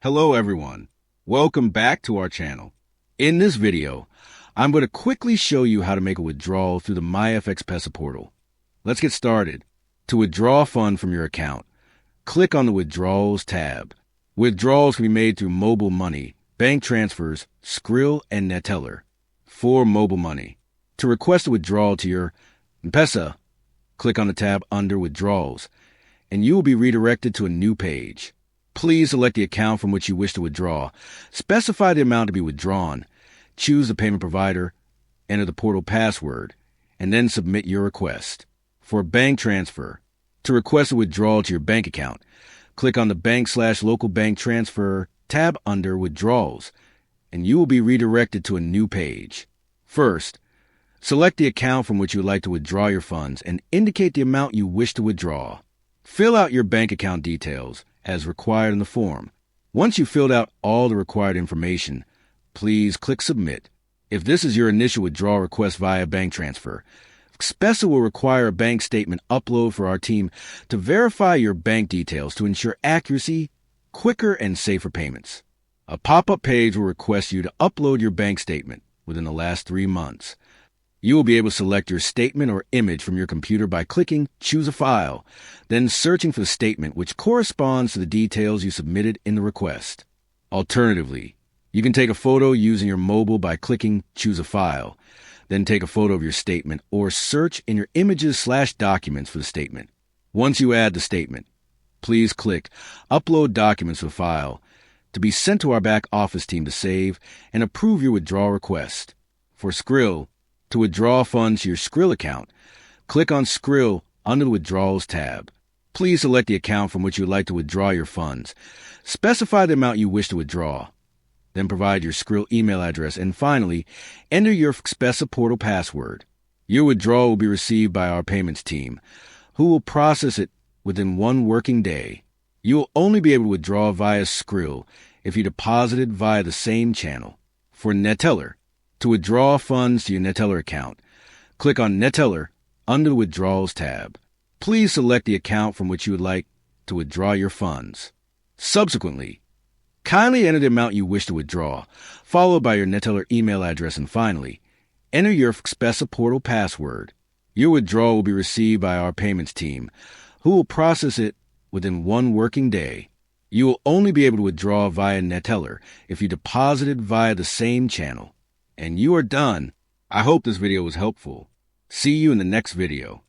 Hello everyone, welcome back to our channel. In this video, I'm going to quickly show you how to make a withdrawal through the FXPesa portal. Let's get started. To withdraw a fund from your account, click on the Withdrawals tab. Withdrawals can be made through mobile money, bank transfers, Skrill, and Neteller. For mobile money, to request a withdrawal to your M-Pesa, click on the tab under Withdrawals, and you will be redirected to a new page. Please select the account from which you wish to withdraw. Specify the amount to be withdrawn. Choose the payment provider, enter the portal password, and then submit your request. For bank transfer, to request a withdrawal to your bank account, click on the bank/local bank transfer tab under Withdrawals, and you will be redirected to a new page. First, select the account from which you would like to withdraw your funds and indicate the amount you wish to withdraw. Fill out your bank account details as required in the form. Once you've filled out all the required information, please click Submit. If this is your initial withdrawal request via bank transfer, FXPesa will require a bank statement upload for our team to verify your bank details to ensure accuracy, quicker, and safer payments. A pop-up page will request you to upload your bank statement within the last 3 months. You will be able to select your statement or image from your computer by clicking Choose a File, then searching for the statement which corresponds to the details you submitted in the request. Alternatively, you can take a photo using your mobile by clicking Choose a File, then take a photo of your statement or search in your images/documents for the statement. Once you add the statement, please click Upload Documents to the file to be sent to our back office team to save and approve your withdrawal request. For Skrill, to withdraw funds to your Skrill account, click on Skrill under the Withdrawals tab. Please select the account from which you would like to withdraw your funds. Specify the amount you wish to withdraw. Then provide your Skrill email address, and finally, enter your FXPesa portal password. Your withdrawal will be received by our payments team, who will process it within 1 working day. You will only be able to withdraw via Skrill if you deposited via the same channel. For Neteller, to withdraw funds to your Neteller account, click on Neteller under the Withdrawals tab. Please select the account from which you would like to withdraw your funds. Subsequently, kindly enter the amount you wish to withdraw, followed by your Neteller email address, and finally, enter your FXPesa portal password. Your withdrawal will be received by our payments team, who will process it within 1 working day. You will only be able to withdraw via Neteller if you deposited via the same channel. And you are done. I hope this video was helpful. See you in the next video.